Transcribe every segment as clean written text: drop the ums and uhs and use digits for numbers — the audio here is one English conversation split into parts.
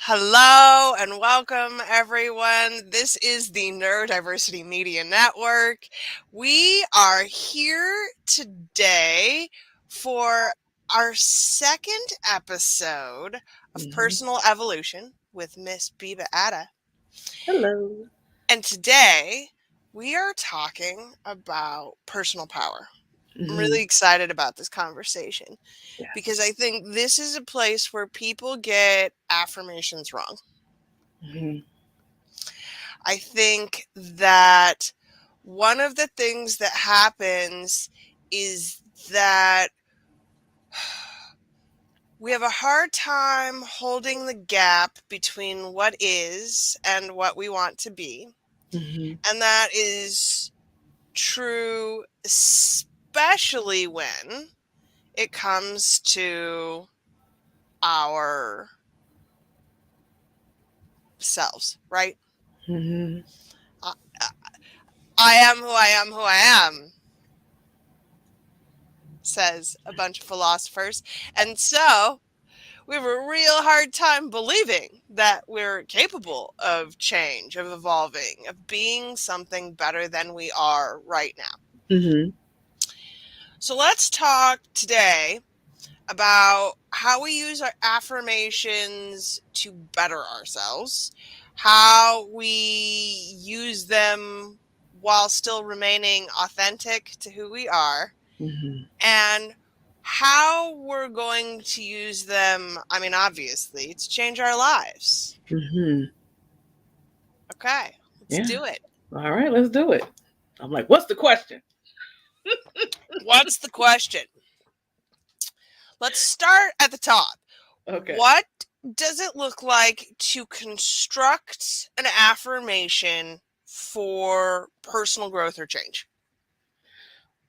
Hello and welcome, everyone. This is the Neurodiversity Media Network. We are here today for our second episode of Mhm. Personal Evolution with Miss Biba Atta. Hello. And today we are talking about personal power. I'm Mhm. really excited about this conversation because I Yes. think this is a place where people get affirmations wrong. Mhm. I think that one of the things that happens is that we have a hard time holding the gap between what is and what we want to be. Mhm. And that is true, especially when it comes to our selves, right? Mhm. I, I am who I am, who I am, says a bunch of philosophers. And so we have a real hard time believing that we're capable of change, of evolving, of being something better than we are right now. Mhm. So let's talk today about how we use our affirmations to better ourselves, how we use them while still remaining authentic to who we are, Mhm. and how we're going to use them, I mean, obviously, to change our lives. Mhm. Okay, let's Yeah. do it. All right, let's do it. I'm like, what's the question? What's the question? Let's start at the top. Okay. What does it look like to construct an affirmation for personal growth or change?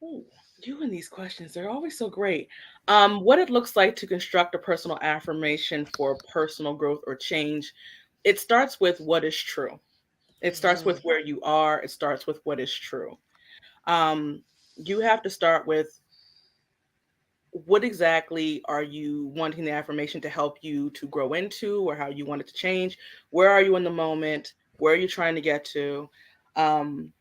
Ooh, you and these questions, they're always so great. What it looks like to construct a personal affirmation for personal growth or change, it starts with what is true. It starts Mhm. with where you are. It starts with what is true. Um, you have to start with what exactly are you wanting the affirmation to help you to grow into, or how you want it to change? Where are you in the moment? Where are you trying to get to? um,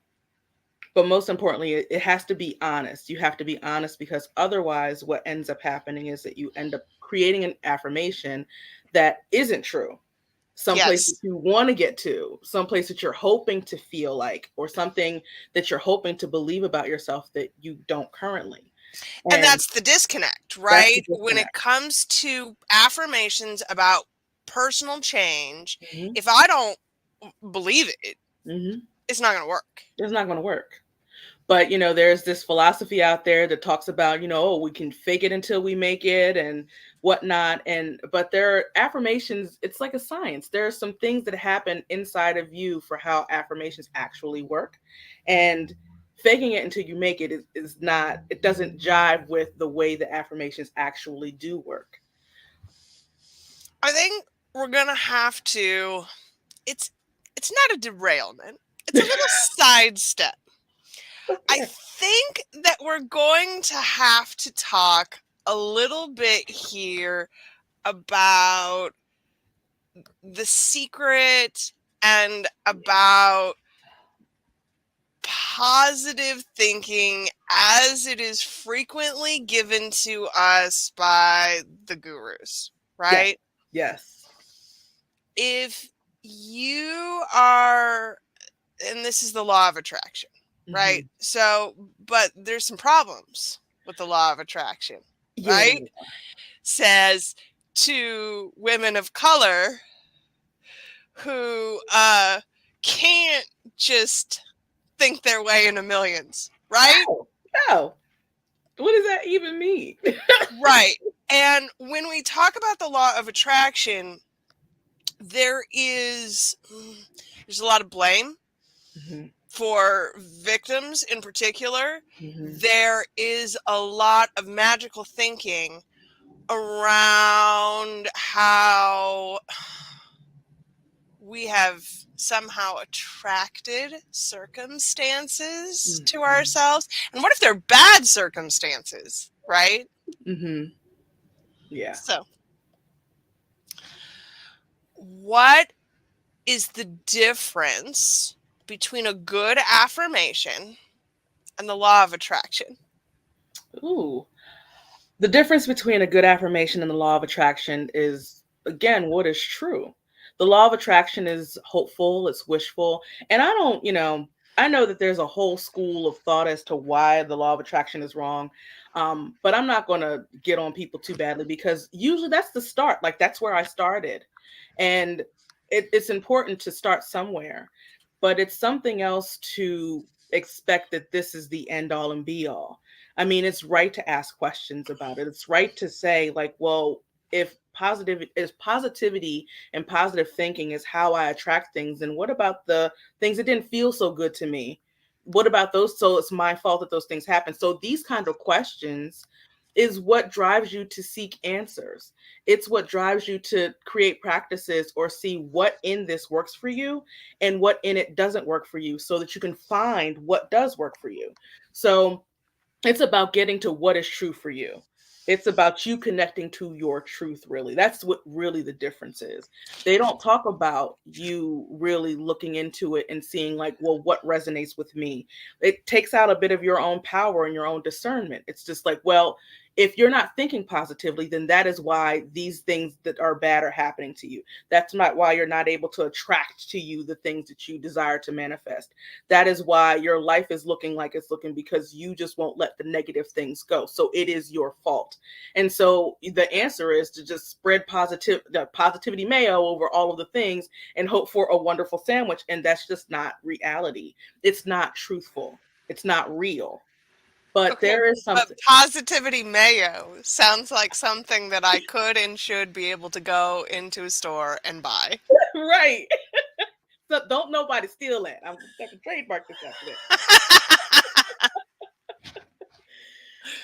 but most importantly, it has to be honest. You have to be honest, because otherwise what ends up happening is that you end up creating an affirmation that isn't true. Some place that Yes. you want to get to, some place that you're hoping to feel like, or something that you're hoping to believe about yourself that you don't currently. And And that's the disconnect, that's the right? When it disconnect. comes to affirmations about personal change, Hmm. if I don't believe it, Hmm. it's not going to work. It's not going to work. But there's this philosophy out there that talks about, oh, we can fake it until we make it and whatnot. And but there are affirmations. It's like a science. There are some things that happen inside of you for how affirmations actually work, and faking it until you make it is not. It doesn't jive with the way the affirmations actually do work. I think we're going to have to it's it's not a derailment. It's a little sidestep. I Okay. think that we're going to have to talk a little bit here about the secret and about positive thinking as it is frequently given to us by the gurus, Yes. right? Yes. If you are, and this is the law of attraction, right? Hmm. So, but there's some problems with the law of attraction, Yeah. right? Says to women of color who can't just think their way into millions, right? Oh no. What does that even mean? Right. And when we talk about the law of attraction, there is there's a lot of blame Hmm. for victims in particular. Hmm. There is a lot of magical thinking around how we have somehow attracted circumstances to Hmm. ourselves. And what if they're bad circumstances, right? Hmm. Yeah. So what is the difference between a good affirmation and the law of attraction? Ooh. The difference between a good affirmation and the law of attraction is, again, what is true. The law of attraction is hopeful, it's wishful. And I don't, I know that there's a whole school of thought as to why the law of attraction is wrong. But I'm not going to get on people too badly because usually that's the start. Like, that's where I started. And it's important to start somewhere, but it's something else to expect that this is the end all and be all. I mean, it's right to ask questions about it. It's right to say, like, well, if positivity and positive thinking is how I attract things, then what about the things that didn't feel so good to me? What about those? So it's my fault that those things happen. So these kind of questions is what drives you to seek answers. It's what drives you to create practices or see what in this works for you and what in it doesn't work for you so that you can find what does work for you. So it's about getting to what is true for you. It's about you connecting to your truth, really. That's what really the difference is. They don't talk about you really looking into it and seeing, like, well, what resonates with me. It takes out a bit of your own power and your own discernment. It's just like, well, if you're not thinking positively, then that is why these things that are bad are happening to you. That's not why you're not able to attract to you the things that you desire to manifest. That is why your life is looking like it's looking, because you just won't let the negative things go. So it is your fault. And so the answer is to just spread the positivity mayo over all of the things and hope for a wonderful sandwich. And that's just not reality. It's not truthful. It's not real. But Okay, there is but something. positivity mayo sounds like something that I could and should be able to go into a store and buy. Right. So don't nobody steal that. I'm gonna have to trademark this after this.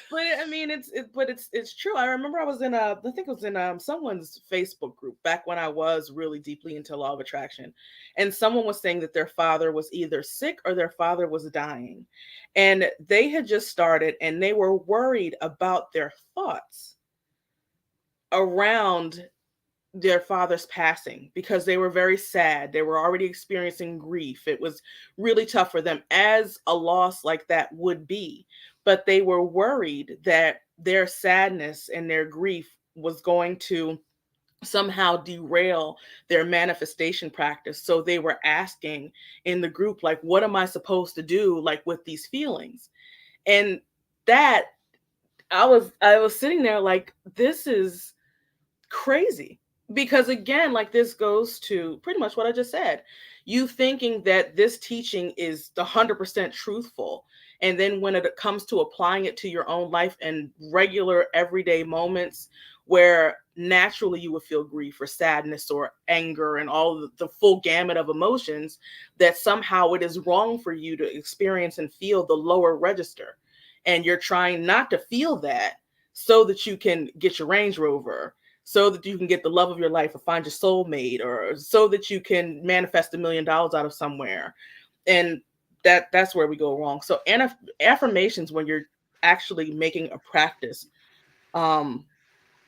But I mean, it's true. I remember I was in I think it was in someone's Facebook group back when I was really deeply into law of attraction, and someone was saying that their father was either sick or their father was dying, and they had just started and they were worried about their thoughts around their father's passing because they were very sad. They were already experiencing grief. It was really tough for them, as a loss like that would be. But they were worried that their sadness and their grief was going to somehow derail their manifestation practice. So they were asking in the group, like, what am I supposed to do, like, with these feelings? And that I was sitting there like, this is crazy, because again, like, this goes to pretty much what I just said. You thinking that this teaching is 100% truthful, and then when it comes to applying it to your own life and regular everyday moments where naturally you would feel grief or sadness or anger and all the full gamut of emotions, that somehow it is wrong for you to experience and feel the lower register, and you're trying not to feel that so that you can get your Range Rover, so that you can get the love of your life or find your soulmate, or so that you can manifest $1 million out of somewhere. And that's where we go wrong. So affirmations, when you're actually making a practice um,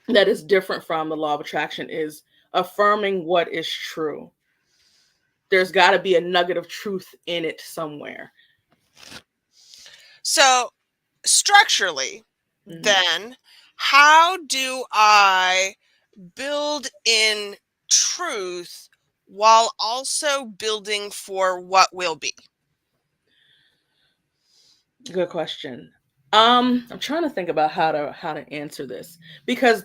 that is different from the law of attraction, is affirming what is true. There's got to be a nugget of truth in it somewhere. So, structurally, Mhm. then, how do I build in truth while also building for what will be? Good question. I'm trying to think about how to answer this, because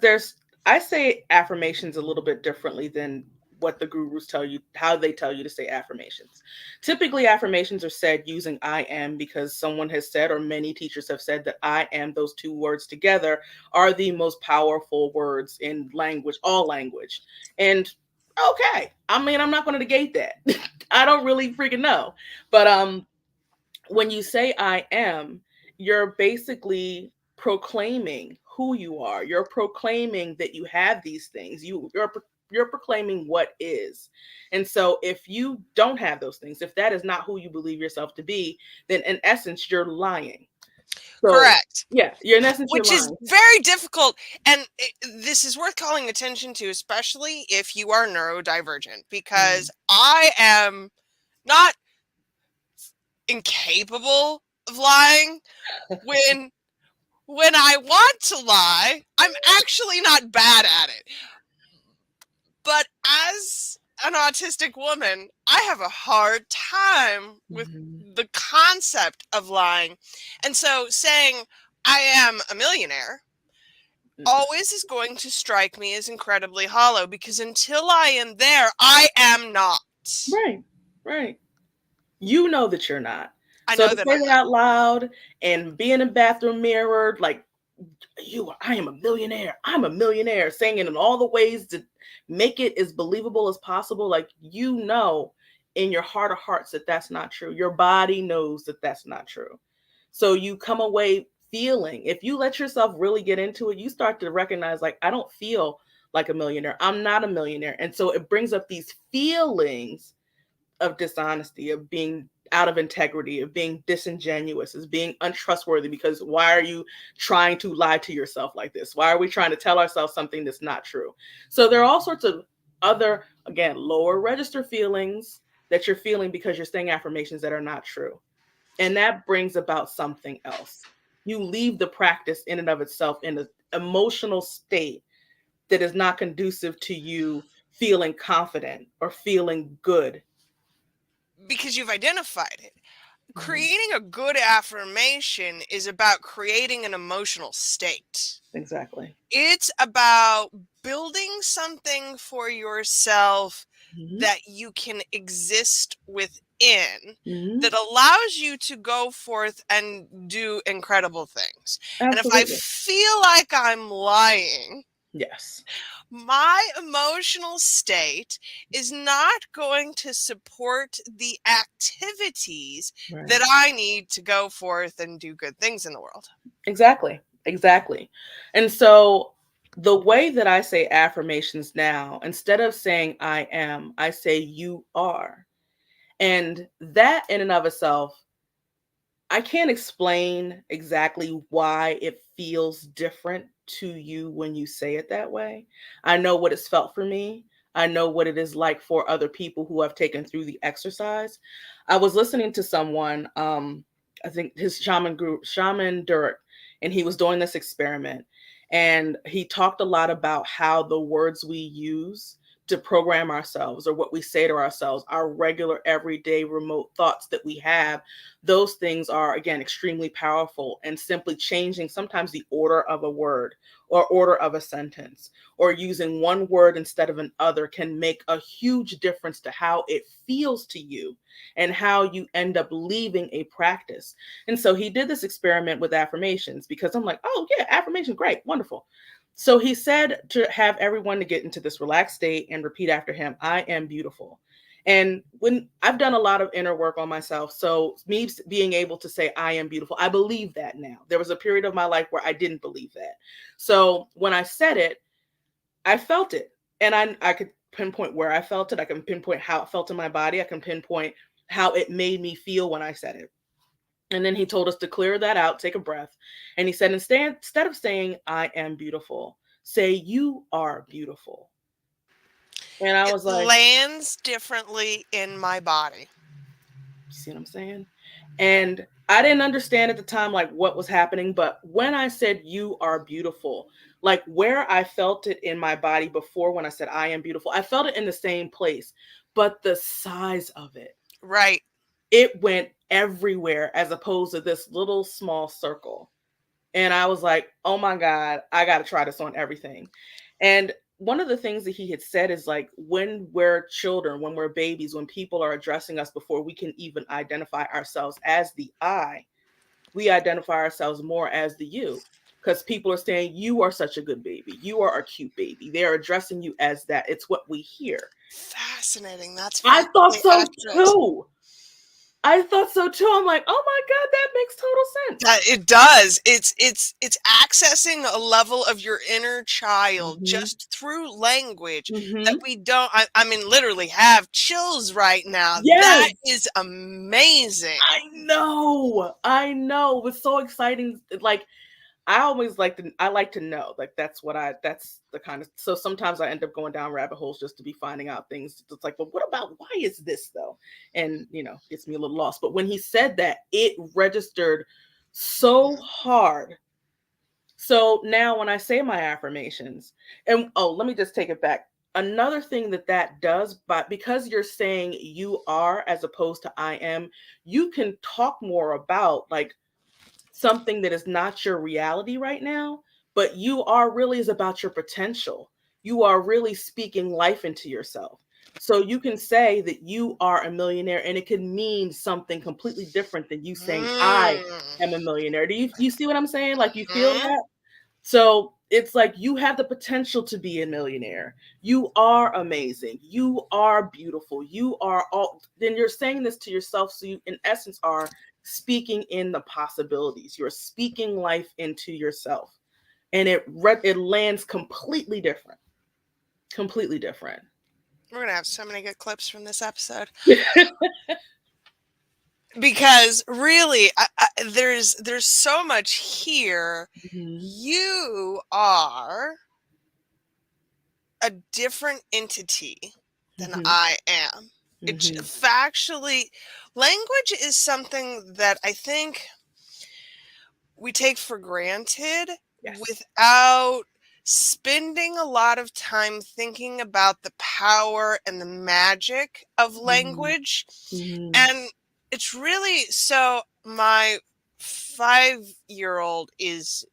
I say affirmations a little bit differently than what the gurus tell you, how they tell you to say affirmations. Typically, affirmations are said using I am, because someone has said, or many teachers have said, that I am, those two words together, are the most powerful words in language, all language. And okay, I mean, I'm not going to negate that. I don't really freaking know. But when you say I am, you're basically proclaiming who you are. You're proclaiming that you have these things. You're proclaiming what is. And so if you don't have those things, if that is not who you believe yourself to be, then in essence you're lying. So, Correct. yeah, you're in essence, you're Which is lying. very difficult, and this is worth calling attention to, especially if you are neurodivergent, because Mm. I am not incapable of lying. when when I want to lie, I'm actually not bad at it. But as an autistic woman, I have a hard time with Mhm. the concept of lying. And so saying I am a millionaire Mm. always is going to strike me as incredibly hollow, because until I am there, I am not. Right, right. You know that you're not. I So know to that say I'm that not. out loud and be in a bathroom mirror, like I am a millionaire. I'm a millionaire, saying it in all the ways to make it as believable as possible. Like, in your heart of hearts that that's not true. Your body knows that that's not true. So you come away feeling, if you let yourself really get into it, you start to recognize, like, I don't feel like a millionaire. I'm not a millionaire. And so it brings up these feelings of dishonesty, of being out of integrity, of being disingenuous, as being untrustworthy. Because why are you trying to lie to yourself like this? Why are we trying to tell ourselves something that's not true? So there are all sorts of other, again, lower register feelings that you're feeling because you're saying affirmations that are not true. And that brings about something else. You leave the practice in and of itself in an emotional state that is not conducive to you feeling confident or feeling good. Because you've identified it. Mhm. Creating a good affirmation is about creating an emotional state. Exactly. It's about building something for yourself Mhm. that you can exist within, Mhm. that allows you to go forth and do incredible things. And if I Absolutely. feel like I'm lying, Yes. my emotional state is not going to support the activities that Right. I need to go forth and do good things in the world. Exactly. Exactly. And so the way that I say affirmations now, instead of saying I am, I say you are. And that in and of itself, I can't explain exactly why it feels different to you when you say it that way. I know what it's felt for me. I know what it is like for other people who have taken through the exercise. I was listening to someone, I think his shaman group, Shaman Durek, and he was doing this experiment. And he talked a lot about how the words we use to program ourselves, or what we say to ourselves, our regular, everyday, remote thoughts that we have, those things are, again, extremely powerful. And simply changing sometimes the order of a word or order of a sentence, or using one word instead of another, can make a huge difference to how it feels to you and how you end up leaving a practice. And so he did this experiment with affirmations, because I'm like, oh yeah, affirmation, great, wonderful. So he said to have everyone to get into this relaxed state and repeat after him, I am beautiful. And when I've done a lot of inner work on myself, so me being able to say I am beautiful, I believe that now. There was a period of my life where I didn't believe that. So when I said it, I felt it. And I could pinpoint where I felt it. I can pinpoint how it felt in my body. I can pinpoint how it made me feel when I said it. And then he told us to clear that out, take a breath. And he said, instead of saying I am beautiful, say you are beautiful. And I It was like, lands differently in my body. you see what I'm saying? And I didn't understand at the time, like, what was happening. But when I said you are beautiful, like where I felt it in my body before, when I said I am beautiful, I felt it in the same place. But the size of Right. it went everywhere, as opposed to this little small circle. And I was like, oh my God, I got to try this on everything. And one of the things that he had said is, like, when we're children, when we're babies, when people are addressing us before we can even identify ourselves as the I, we identify ourselves more as the you. Because people are saying, you are such a good baby. You are a cute baby. They're addressing you as that. It's what we hear. Fascinating. That's I thought factually so accurate. too. I thought so too. I'm like, oh my God, that makes total sense. It does. It's accessing a level of your inner child Hmm. just through language that Hmm. we don't. I mean, literally have chills right now. That Yes. is amazing. I know. I know. It's so exciting. Like I always like to know. Like that's the kind of so sometimes I end up going down rabbit holes just to be finding out things. It's like, well, what about why is this though? And gets me a little lost. But when he said that, it registered so Mhm. hard. So now when I say my affirmations, and oh, let me just take it back. Another thing that does, but because you're saying you are as opposed to I am, you can talk more about like something that is not your reality right now, but you are really is about your potential. You are really speaking life into yourself. So you can say that you are a millionaire and it can mean something completely different than you saying I Mm. am a millionaire. Do you see what I'm saying? Like you feel Mhm. that? So it's like you have the potential to be a millionaire. You are amazing. You are beautiful. You are all. Then you're saying this to yourself. So you, in essence, are speaking in the possibilities. You're speaking life into yourself, and it lands completely different. Completely different. We're gonna have so many good clips from this episode because really, there's so much here. Hmm. You are a different entity than Hmm. I am. Hmm. Factually, language is something that I think we take for granted Yes. without spending a lot of time thinking about the power and the magic of Hmm. language. Hmm. And it's really so my 5-year old is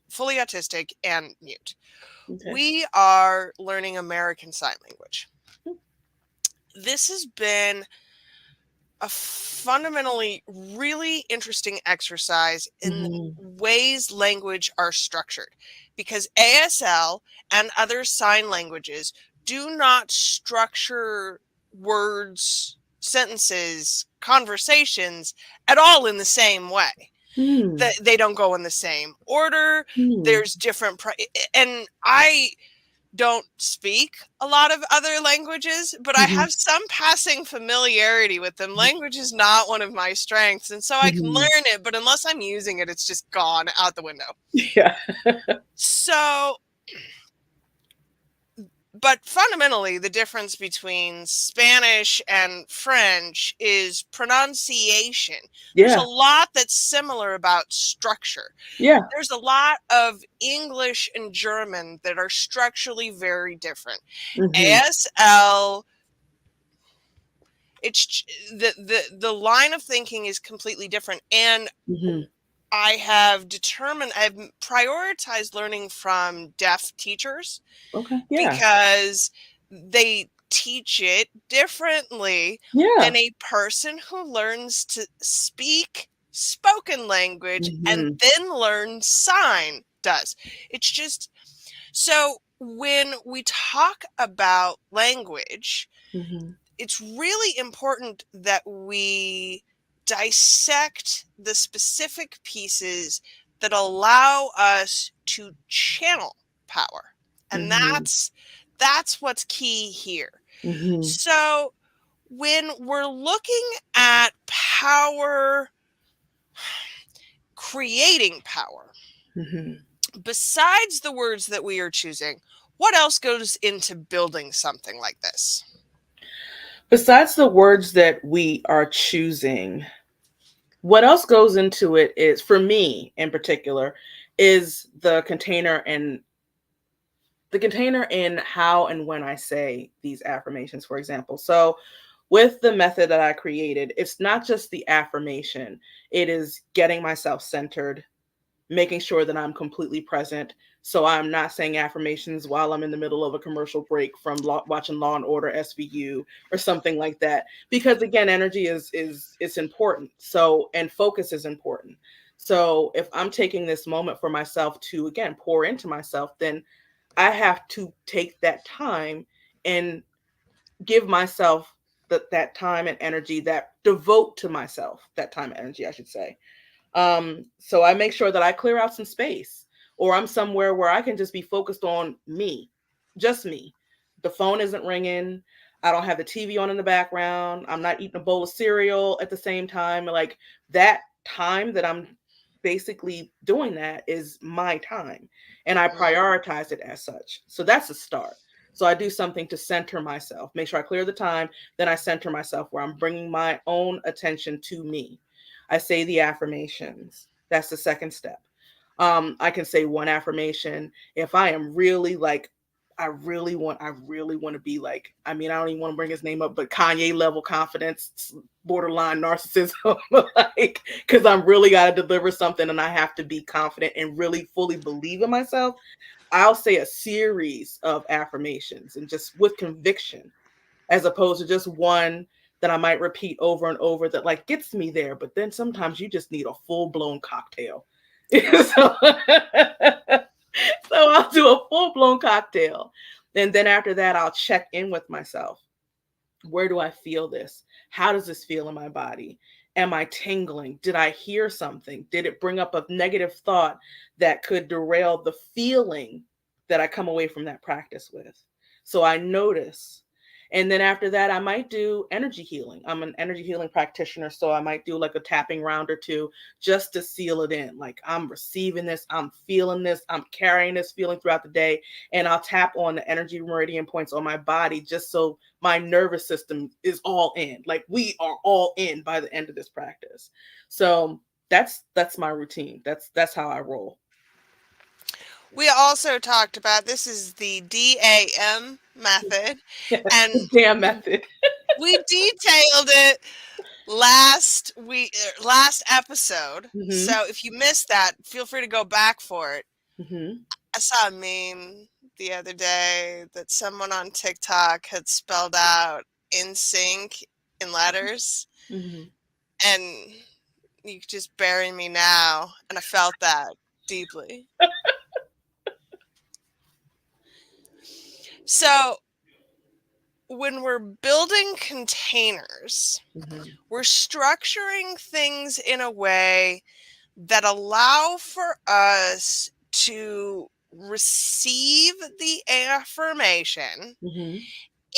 fully autistic and mute. Okay. We are learning American Sign Language. This has been a fundamentally really interesting exercise in Hmm. ways language are structured because ASL and other sign languages do not structure words, sentences, conversations at all in the same way. Hmm. They don't go in the same order. Hmm. There's different, and I don't speak a lot of other languages, but I Hmm. have some passing familiarity with them. Language is not one of my strengths, and so I can Hmm. learn it, but unless I'm using it, it's just gone out the window. Yeah. So, but fundamentally, the difference between Spanish and French is pronunciation. There's a Yeah. lot that's similar about structure. Yeah. There's a lot of English and German that are structurally very different. Hmm. ASL, it's the line of thinking is completely different, and Hmm. I have determined I've prioritized learning from deaf teachers Okay. Yeah. because they teach it differently Yeah. than a person who learns to speak spoken language and Mhm. then learn sign does. It's just so when we talk about language, Mhm. it's really important that we dissect the specific pieces that allow us to channel power. And Mhm. that's what's key here. Mhm. So when we're looking at power, creating power, Mhm. besides the words that we are choosing, what else goes into building something like this? Besides the words that we are choosing, what else goes into it is, for me in particular, is the container in how and when I say these affirmations, for example. So, with the method that I created, it's not just the affirmation, it is getting myself centered, making sure that I'm completely present. So I'm not saying affirmations while I'm in the middle of a commercial break from watching Law and Order SVU or something like that. Because again, energy is it's important. So and focus is important. So if I'm taking this moment for myself to again pour into myself, then I have to take that time and give myself. that time and energy, that devote to myself, that time and energy, I should say. So I make sure that I clear out some space, or I'm somewhere where I can just be focused on me, just me. The phone isn't ringing. I don't have the TV on in the background. I'm not eating a bowl of cereal at the same time. Like that time that I'm basically doing that is my time, and I Mm. prioritize it as such. So that's a start. So I do something to center myself, make sure I clear the time, then I center myself where I'm bringing my own attention to me. I say the affirmations. That's the second step. I can say one affirmation if I am really like, I really want to be like, I mean, I don't even want to bring his name up, but Kanye level confidence, borderline narcissism, like, because I'm really got to deliver something and I have to be confident and really fully believe in myself. I'll say a series of affirmations and just with conviction, as opposed to just one that I might repeat over and over that like gets me there. But then sometimes you just need a full blown cocktail. so, so I'll do a full blown cocktail. And then after that, I'll check in with myself. Where do I feel this? How does this feel in my body? Am I tingling? Did I hear something? Did it bring up a negative thought that could derail the feeling that I come away from that practice with? So I notice. And then after that, I might do energy healing. I'm an energy healing practitioner. So I might do like a tapping round or two just to seal it in. Like I'm receiving this, I'm feeling this, I'm carrying this feeling throughout the day. And I'll tap on the energy meridian points on my body just so my nervous system is all in. Like we are all in by the end of this practice. So that's my routine. That's how I roll. We also talked about this is the DAM method, and Damn method. we detailed it last episode. Mm-hmm. So if you missed that, feel free to go back for it. Mm-hmm. I saw a meme the other day that someone on TikTok had spelled out in sync in letters, Mm-hmm. and you could just bury me now, and I felt that deeply. So when we're building containers, Mm-hmm. we're structuring things in a way that allow for us to receive the affirmation, Mm-hmm.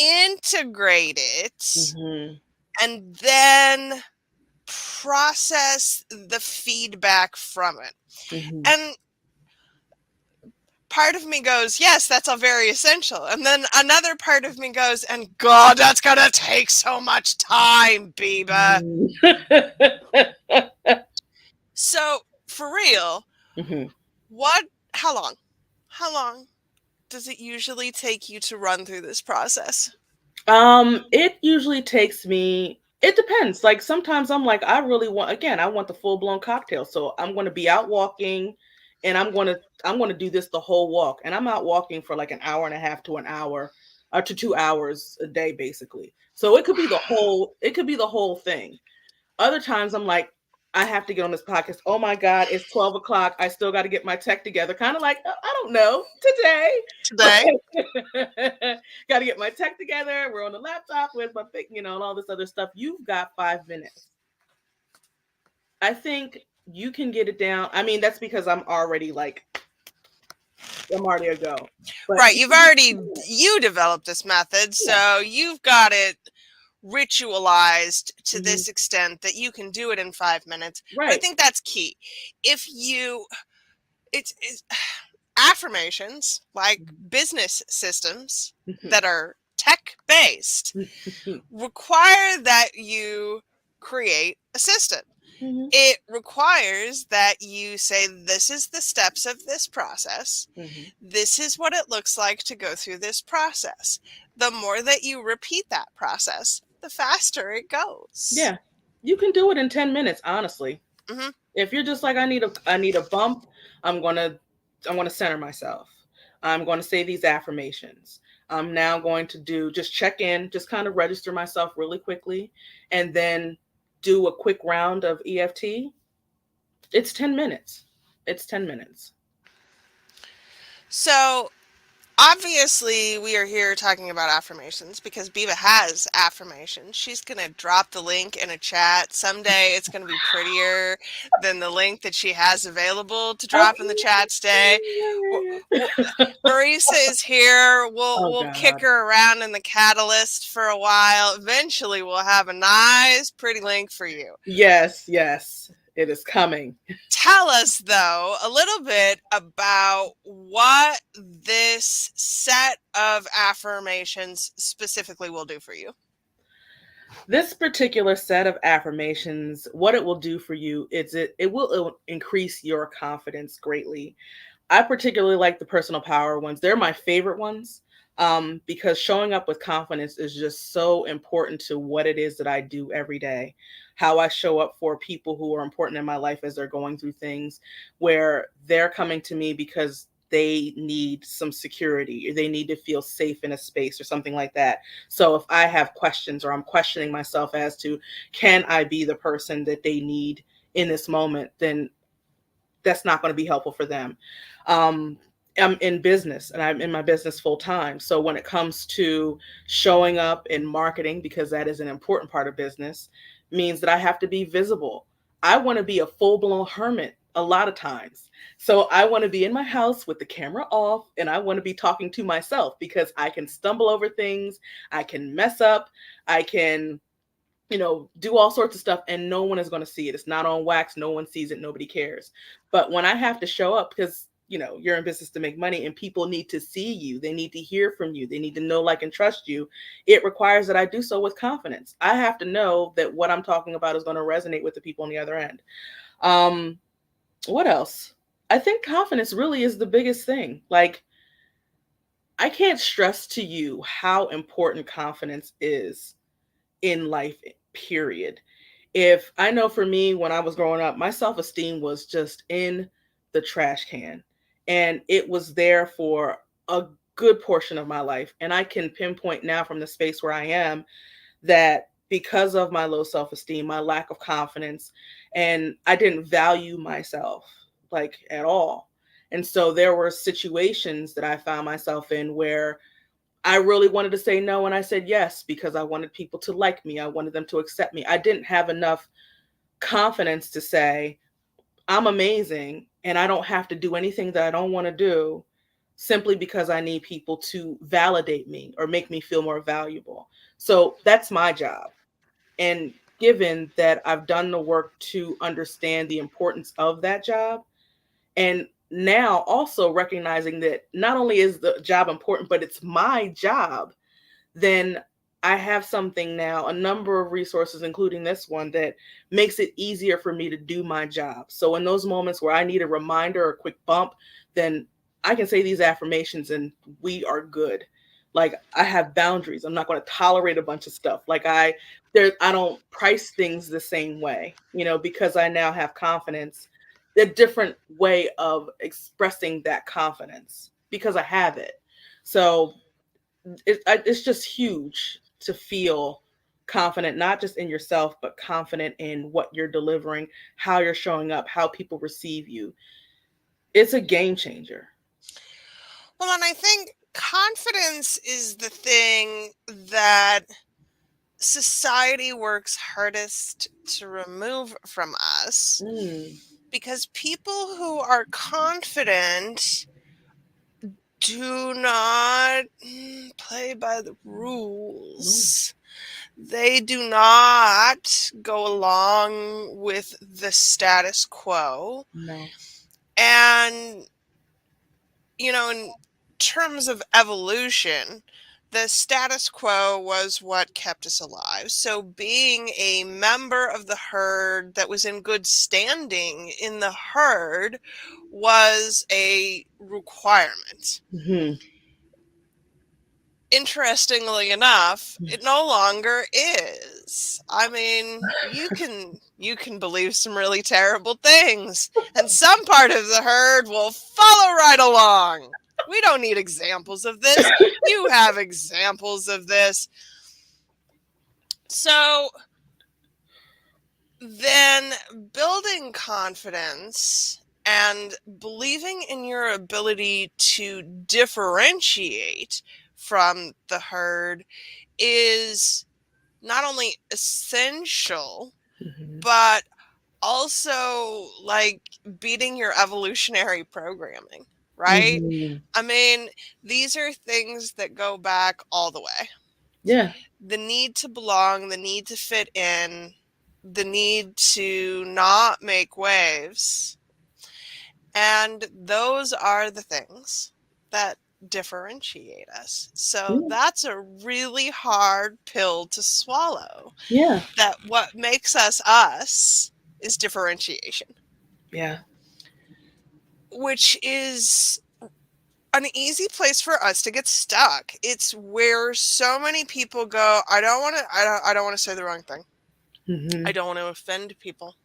integrate it, Mm-hmm. and then process the feedback from it. Mm-hmm. And part of me goes, yes, that's all very essential. And then another part of me goes, and God, that's going to take so much time, Biba. So, for real, Mm-hmm. what, how long? How long does it usually take you to run through this process? It usually takes me, it depends. Like sometimes I'm like, I really want, again, I want the full blown cocktail. So I'm going to be out walking and I'm going to do this the whole walk. And I'm out walking for like an hour and a half to an hour or to 2 hours a day, basically. So it could be the whole thing. Other times I'm like, I have to get on this podcast. Oh my God, it's 12 o'clock. I still got to get my tech together. Kind of like, I don't know, today. Today? Got to get my tech together. We're on the laptop with my, and all this other stuff. You've got 5 minutes. I think you can get it down. I mean, that's because I'm already a go. But Right, you developed this method, yeah, so you've got it ritualized to hmm this extent that you can do it in 5 minutes. But I right. think that's key. If you, it's affirmations like business systems hmm that are tech based require that you create a system. hmm It requires that you say, this is the steps of this process. hmm This is what it looks like to go through this process. The more that you repeat that process, the faster it goes. Yeah, you can do it in 10 minutes. Honestly, Hmm. if you're just like I need a bump, I'm gonna I'm gonna center myself. I'm going to say these affirmations. I'm now going to do just check in, just kind of register myself really quickly, and then do a quick round of EFT. It's 10 minutes. It's 10 minutes. So Obviously, we are here talking about affirmations because Biba has affirmations. She's going to drop the link in a chat. Someday it's going to be prettier than the link that she has available to Okay. drop in the chat today. Yeah, W- yeah, yeah. Marisa is here. Oh We'll kick God. her around in the catalyst for a while. Eventually, we'll have a nice, pretty link for you. Yes, yes. It is coming. Tell us, though, a little bit about what this set of affirmations specifically will do for you. This particular set of affirmations, what it will do for you is it will increase your confidence greatly. I particularly like the personal power ones. They're my favorite ones, because showing up with confidence is just so important to what it is that I do every day. How I show up for people who are important in my life as they're going through things where they're coming to me because they need some security or they need to feel safe in a space or something like that. So if I have questions or I'm questioning myself as to can I be the person that they need in this moment, then that's not going to be helpful for them. Um, I'm in business and I'm in my business full time. So when it comes to showing up in marketing, because that is an important part of business, means that I have to be visible. I want to be a full blown hermit a lot of times. So I want to be in my house with the camera off and I want to be talking to myself because I can stumble over things, I can mess up, I can do all sorts of stuff and no one is going to see it. It's not on wax. No one sees it. Nobody cares. But when I have to show up, because, you're in business to make money and people need to see you, they need to hear from you, they need to know, like, and trust you. It requires that I do so with confidence. I have to know that what I'm talking about is going to resonate with the people on the other end. Um, what else? I think confidence really is the biggest thing. Like, I can't stress to you how important confidence is in life, period. If I know for me, when I was growing up, my self esteem was just in the trash can. And it was there for a good portion of my life. And I can pinpoint now from the space where I am that because of my low self esteem, my lack of confidence, and I didn't value myself like at all. And so there were situations that I found myself in where I really wanted to say no and I said yes because I wanted people to like me. I wanted them to accept me. I didn't have enough confidence to say I'm amazing and I don't have to do anything that I don't want to do simply because I need people to validate me or make me feel more valuable. So that's my job. And given that I've done the work to understand the importance of that job, and now also recognizing that not only is the job important, but it's my job, then I have something now, a number of resources, including this one, that makes it easier for me to do my job. So in those moments where I need a reminder or a quick bump, then I can say these affirmations and we are good. Like, I have boundaries. I'm not going to tolerate a bunch of stuff. Like, I don't price things the same way, because I now have confidence, a different way of expressing that confidence because I have it. So it's just huge to feel confident, not just in yourself, but confident in what you're delivering, how you're showing up, how people receive you. It's a game changer. Well, and I think confidence is the thing that society works hardest to remove from us Mm, because people who are confident do not play by the no, rules. They do not go along with the status quo. no. And, in terms of evolution, the status quo was what kept us alive. So being a member of the herd that was in good standing in the herd was a requirement. Hmm. Interestingly enough, it no longer is. I mean, you can believe some really terrible things, and some part of the herd will follow right along. We don't need examples of this. You have examples of this. So then building confidence And believing in your ability to differentiate from the herd is not only essential, Mhm. but also like beating your evolutionary programming, right? Mhm. I mean, these are things that go back all the way. Yeah. The need to belong, the need to fit in, the need to not make waves. And those are the things that differentiate us. So Yeah. that's a really hard pill to swallow. Yeah. That what makes us is differentiation, Yeah. which is an easy place for us to get stuck. It's where so many people go, I don't want to say the wrong thing. I Mhm. don't want to offend people.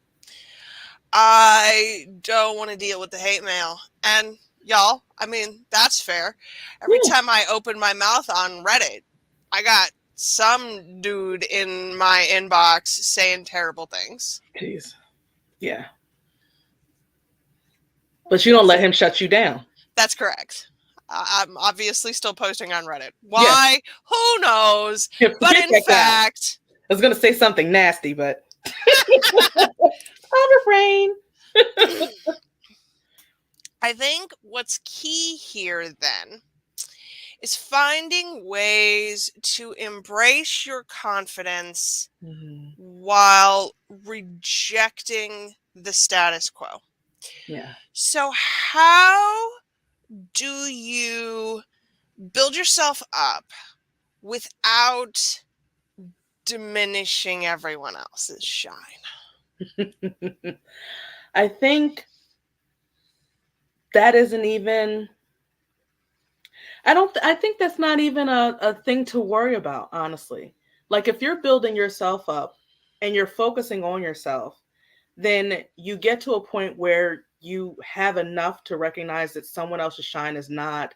I don't want to deal with the hate mail. And y'all, I mean, that's fair. Every Yeah. time I open my mouth on Reddit, I got some dude in my inbox saying terrible things. Jeez. Yeah. But you don't let him shut you down. That's correct. I'm obviously still posting on Reddit. Yeah. Why? Who knows? Yeah, But forget in that guy. fact, I was gonna say something nasty, but I'll refrain. I think what's key here then is finding ways to embrace your confidence Mhm. while rejecting the status quo. Yeah. So, how do you build yourself up without diminishing everyone else's shine? I think that isn't even I think that's not even a thing to worry about, honestly. Like if you're building yourself up and you're focusing on yourself, then you get to a point where you have enough to recognize that someone else's shine is not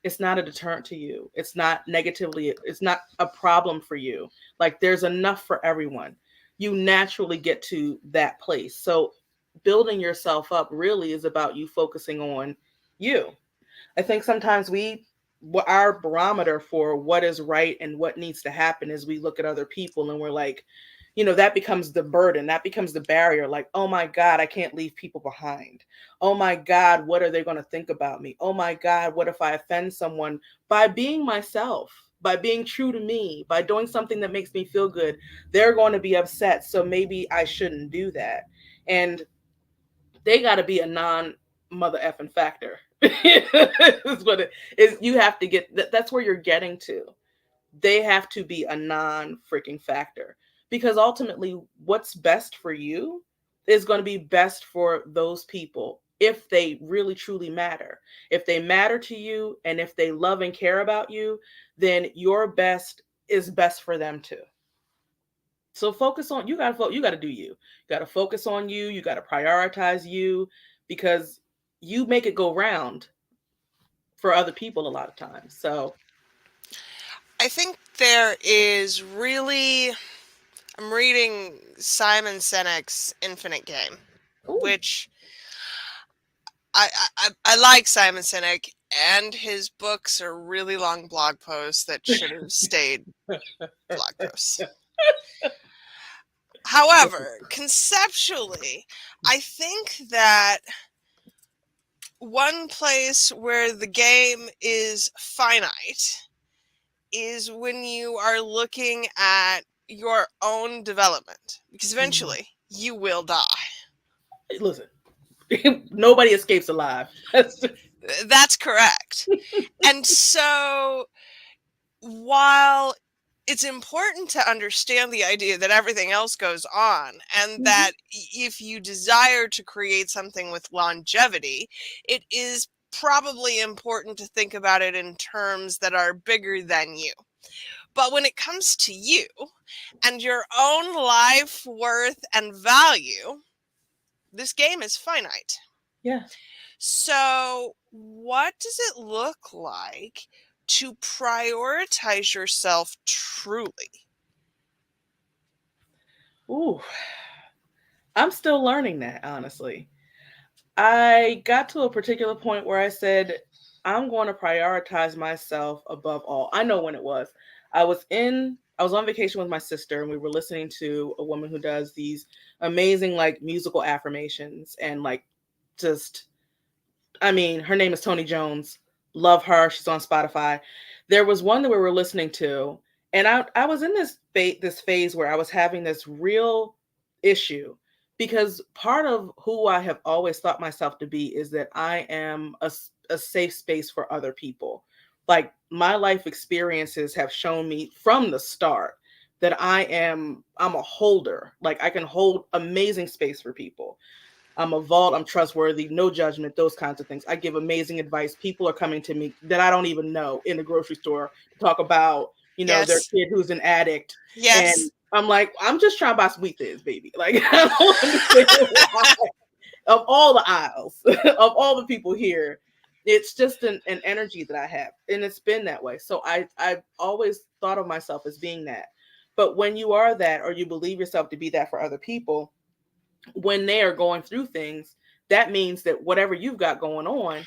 it's not a deterrent to you. It's not a problem for you. Like there's enough for everyone. You naturally get to that place. So building yourself up really is about you focusing on you. I think sometimes our barometer for what is right and what needs to happen is we look at other people and we're like, that becomes the burden, that becomes the barrier. Like, oh my God, I can't leave people behind. Oh my God, what are they going to think about me? Oh my God, what if I offend someone? By being myself, by being true to me, by doing something that makes me feel good, they're going to be upset. So maybe I shouldn't do that. And they got to be a non mother effing factor. Is what it is. You have to get that's where you're getting to. They have to be a non freaking factor because ultimately, what's best for you is going to be best for those people if they really truly matter. If they matter to you and if they love and care about you, then your best is best for them too. So focus on you got to do you. You got to focus on you, you got to prioritize you because you make it go round for other people a lot of times. So, I think there is really. I'm reading Simon Sinek's Infinite Game, ooh, which I like Simon Sinek, and his books are really long blog posts that should have stayed blog posts. However, conceptually, I think that one place where the game is finite is when you are looking at your own development, because mhm. eventually you will die. Listen, nobody escapes alive. That's correct. And so while it's important to understand the idea that everything else goes on and Mhm. that if you desire to create something with longevity, it is probably important to think about it in terms that are bigger than you. But when it comes to you and your own life worth and value, this game is finite. Yeah. So, what does it look like to prioritize yourself truly? Ooh, I'm still learning that, honestly. I got to a particular point where I said, I'm going to prioritize myself above all. I know when it was. I was on vacation with my sister and we were listening to a woman who does these amazing like musical affirmations and like just I mean, her name is Tony Jones. Love her. She's on Spotify. There was one that we were listening to, and I was in this phase where I was having this real issue because part of who I have always thought myself to be is that I am a safe space for other people. Like my life experiences have shown me from the start that I'm a holder. Like I can hold amazing space for people. I'm a vault, I'm trustworthy, no judgment, those kinds of things. I give amazing advice. People are coming to me that I don't even know in the grocery store to talk about, their Yes. kid who's an addict. And Yes. I'm like, I'm just trying to buy sweet things, baby. Like, I don't understand why. Of all the aisles, of all the people here, it's just an energy that I have. And it's been that way. So I've always thought of myself as being that. But when you are that, or you believe yourself to be that for other people, when they are going through things, that means that whatever you've got going on,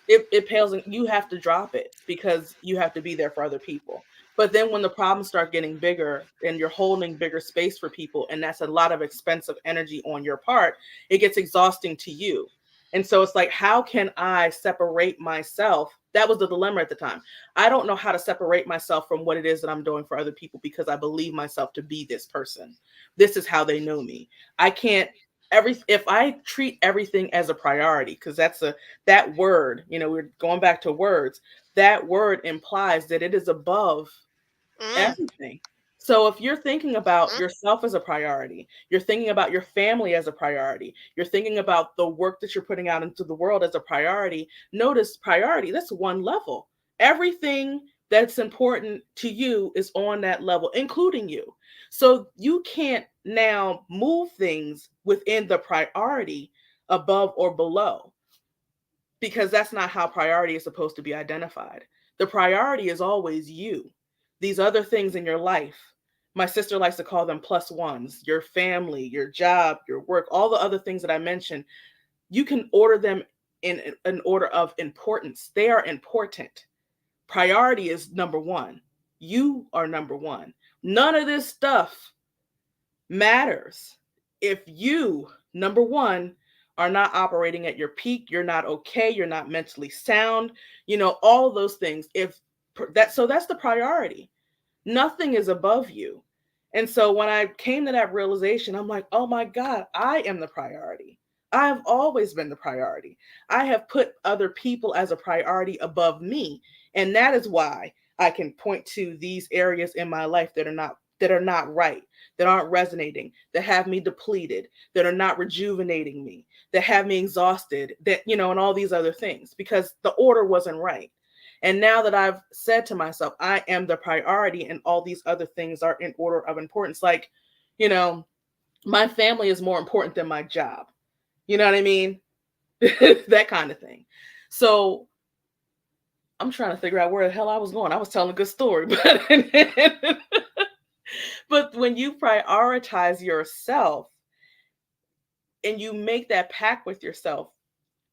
it pales and you have to drop it because you have to be there for other people. But then when the problems start getting bigger and you're holding bigger space for people, and that's a lot of expensive energy on your part, it gets exhausting to you. And so it's like, how can I separate myself? That was the dilemma at the time. I don't know how to separate myself from what it is that I'm doing for other people because I believe myself to be this person. This is how they know me. I can't if I treat everything as a priority, because that word, we're going back to words, that word implies that it is above Mm, everything. So if you're thinking about mm, yourself as a priority, you're thinking about your family as a priority, you're thinking about the work that you're putting out into the world as a priority, notice priority, that's one level. Everything that's important to you is on that level, including you. So you can't now move things within the priority above or below because that's not how priority is supposed to be identified. The priority is always you. These other things in your life, my sister likes to call them plus ones, your family, your job, your work, all the other things that I mentioned, you can order them in an order of importance. They are important. Priority is number one. You are number one. None of this stuff matters if you, number one, are not operating at your peak, you're not okay, you're not mentally sound, all of those things. If that, so that's the priority. Nothing is above you. And so when I came to that realization, I'm like, oh my God, I am the priority. I have always been the priority. I have put other people as a priority above me. And that is why I can point to these areas in my life that are not right, that aren't resonating, that have me depleted, that are not rejuvenating me, that have me exhausted, and all these other things because the order wasn't right. And now that I've said to myself, I am the priority and all these other things are in order of importance, like, you know, my family is more important than my job. You know what I mean? That kind of thing. So I'm trying to figure out where the hell I was going. I was telling a good story, but when you prioritize yourself and you make that pact with yourself,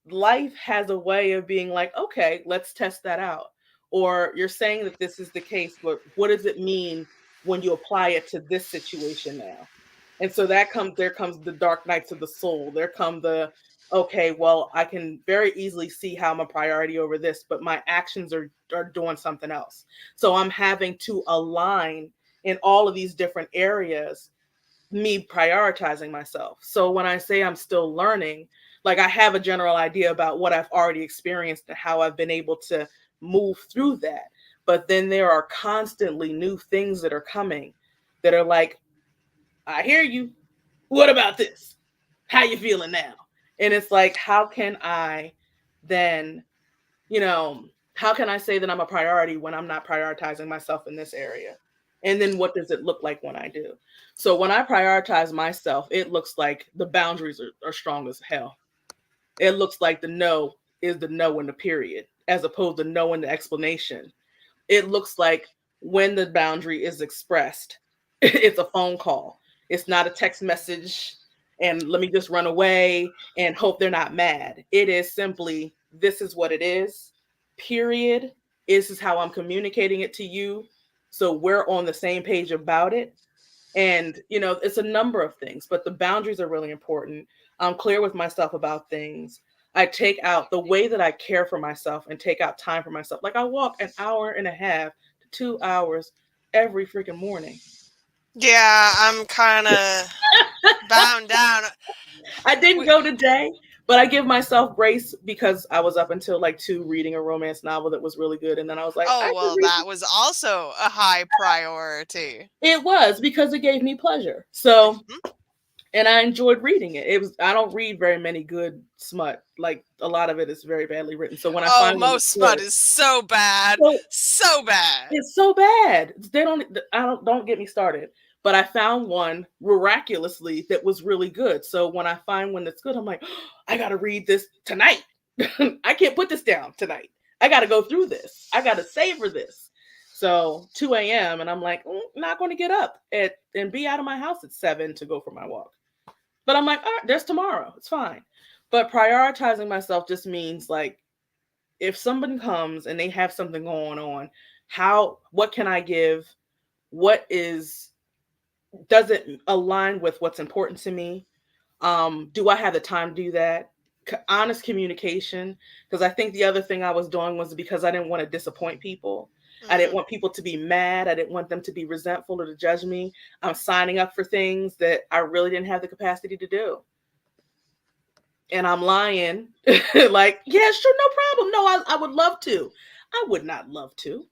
life has a way of being like, okay, let's test that out. Or you're saying that this is the case, but what does it mean when you apply it to this situation now? And so there comes the dark nights of the soul. There come the, okay, well, I can very easily see how I'm a priority over this, but my actions are doing something else. So I'm having to align in all of these different areas, me prioritizing myself. So when I say I'm still learning, like I have a general idea about what I've already experienced and how I've been able to move through that. But then there are constantly new things that are coming that are like, I hear you. What about this? How you feeling now? And it's like, how can I then, you know, how can I say that I'm a priority when I'm not prioritizing myself in this area? And then what does it look like when I do? So when I prioritize myself, it looks like the boundaries are strong as hell. It looks like the no is the no in the period, as opposed to no in the explanation. It looks like when the boundary is expressed, it's a phone call. It's not a text message. and let me just run away and hope they're not mad. It is simply, this is what it is, period. This is how I'm communicating it to you. So we're on the same page about it. And, it's a number of things, but the boundaries are really important. I'm clear with myself about things. I take out the way that I care for myself and take out time for myself. Like I walk an hour and a half to 2 hours every freaking morning. Yeah, I'm kind of bound down. I didn't We, go today, but I give myself grace because I was up until like 2 reading a romance novel that was really good. And then I was like, I oh, can well, read. that was also a high priority. It was because it gave me pleasure. So, Mhm. and I enjoyed reading it. I don't read very many good smut. Like a lot of it is very badly written. So when I Oh, find one that's most smut good, is so bad. so So bad. it's so bad. They don't. I don't get me started. But I found one miraculously that was really good. So when I find one that's good, I'm like, oh, I got to read this tonight. I can't put this down tonight. I got to go through this. I got to savor this. So 2 a.m. and I'm like, not going to get up and be out of my house at 7 to go for my walk. But I'm like, all right, there's tomorrow. It's fine. But prioritizing myself just means like if somebody comes and they have something going on, what can I give? What is does it align with what's important to me? Do I have the time to do that? Honest communication, because I think the other thing I was doing was because I didn't want to disappoint people. I didn't Hmm. want people to be mad. I didn't want them to be resentful or to judge me. I'm signing up for things that I really didn't have the capacity to do. And I'm lying. Like, yeah, sure, no problem. No, I would love to. I would not love to.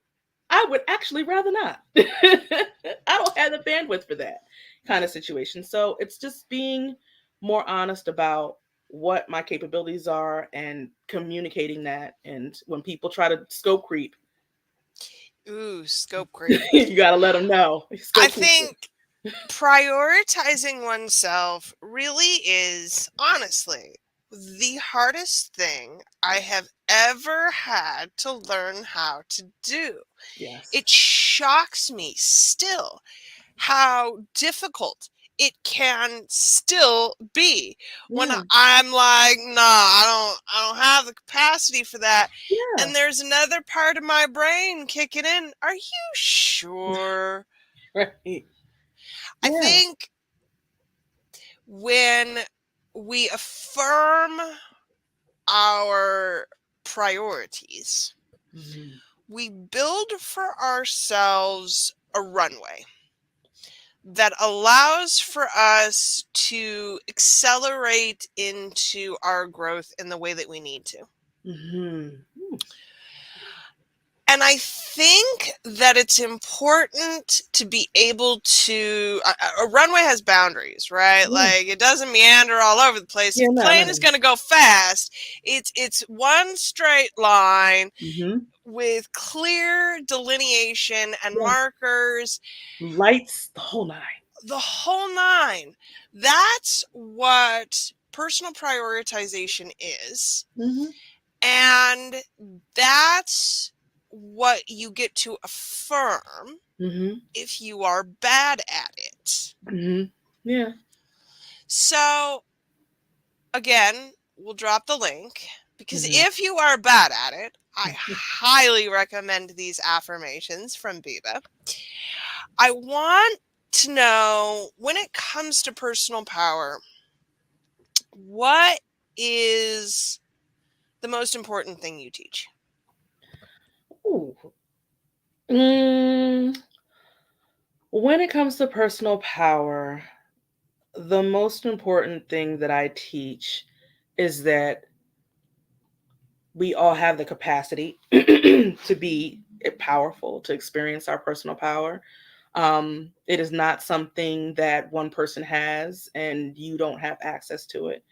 I would actually rather not. I don't have the bandwidth for that kind of situation. So it's just being more honest about what my capabilities are and communicating that. And when people try to scope creep, Ooh, scope creep. you got to let them know. I Scope creep. think prioritizing oneself really is, honestly, the hardest thing I have ever had to learn how to do. Yes. It shocks me still how difficult it can still be when Yeah. I'm like, nah, I don't have the capacity for that. Yeah. And there's another part of my brain kicking in. Are you sure? Right. I Yeah. think when we affirm our priorities, Mhm. we build for ourselves a runway that allows for us to accelerate into our growth in the way that we need to. Mhm. And I think that it's important to be able to. A runway has boundaries, right? Yeah. Like it doesn't meander all over the place. Yeah. If a No. No. plane is No. going to go fast, it's one straight line Mhm. with clear delineation and Yeah. markers, Lights the whole nine. the whole nine. That's what personal prioritization is. Mhm. And that's what you get to affirm Mhm. if you are bad at it. Mhm. Yeah. So, again, we'll drop the link because Mhm. if you are bad at it, I highly recommend these affirmations from Biba. I want to know when it comes to personal power, what is the most important thing you teach? Ooh. Mm, when it comes to personal power, the most important thing that I teach is that we all have the capacity to be powerful, to experience our personal power. It is not something that one person has and you don't have access to it.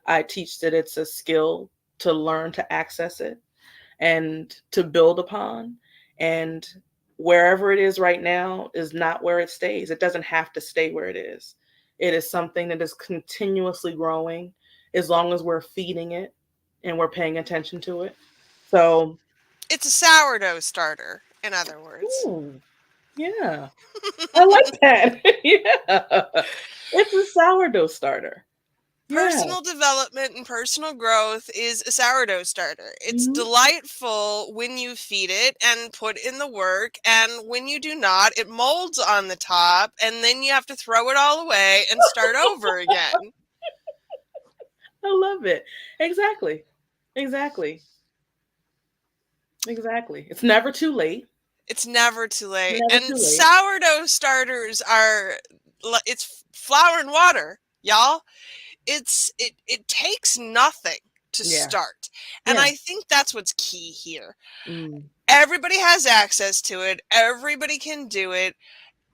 I teach that it's a skill to learn to access it and to build upon. And wherever it is right now is not where it stays. It doesn't have to stay where it is. It is something that is continuously growing as long as we're feeding it and we're paying attention to it. So, It's a sourdough starter, in other words. ooh, yeah, I like that. Yeah, it's a sourdough starter. Yeah. Personal development and personal growth is a sourdough starter. It's Mhm. delightful when you feed it and put in the work, and when you do not, it molds on the top, and then you have to throw it all away and start over again. I love it. Exactly. Exactly. Exactly. It's never too late. It's never too late. Never And too late. sourdough starters are it's flour and water, y'all. It takes nothing to Yeah. start. And Yeah. I think that's what's key here. Mm. Everybody has access to it. Everybody can do it.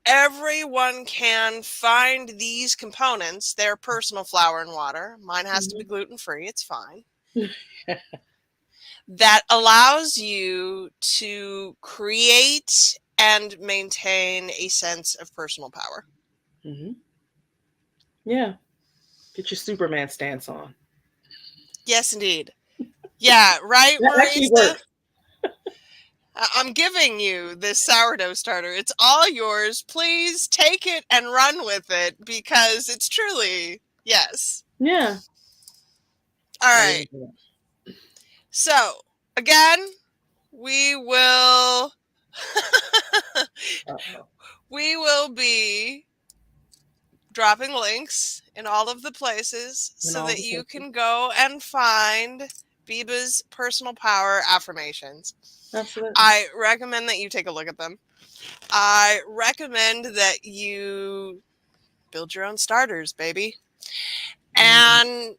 Everyone can find these components, their personal flour and water. Mine has to be Mhm. gluten free, it's fine. That allows you to create and maintain a sense of personal power. Mhm. Yeah. Get your Superman stance on. Yes, indeed. Yeah, right, That actually Marisa? works. I'm giving you this sourdough starter. It's all yours. Please take it and run with it because it's truly, yes. Yeah. All I right. love that. So, again, we will Uh-oh. we will be dropping links in all of the places And so all that the you places. can go and find Biba's personal power affirmations. Absolutely. I recommend that you take a look at them. I recommend that you build your own starters, baby. Mhm. And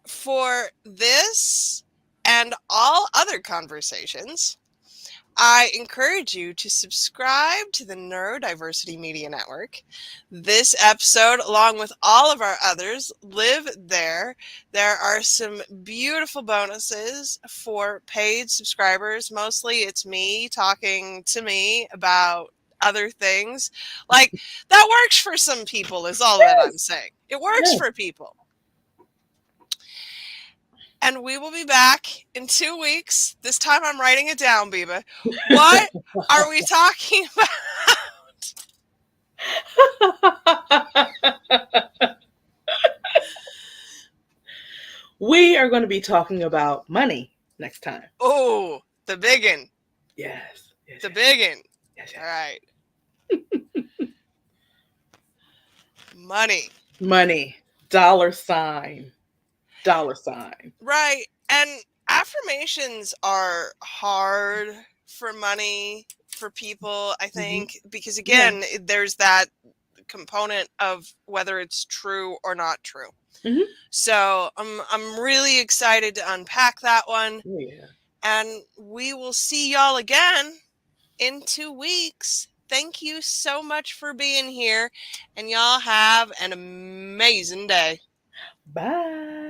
for this and all other conversations, I encourage you to subscribe to the Neurodiversity Media Network. This episode, along with all of our others, live there. There are some beautiful bonuses for paid subscribers. Mostly it's me talking to me about other things. Like, that works for some people, is all that I'm Yes. saying. It works Yes. for people. And we will be back in 2 weeks. This time I'm writing it down, Biba. What are we talking about? We are going to be talking about money next time. Oh, the biggin. Yes. Yes. The Yes. biggin. Yes. All Yes. right. Money. Money. Dollar sign. Dollar sign. Right. And affirmations are hard for money for people, I Hmm. think, because Yeah. again, there's that component of whether it's true or not true. Hmm. So I'm really excited to unpack that one. Oh, yeah. And we will see y'all again in 2 weeks. Thank you so much for being here. And y'all have an amazing day. Bye.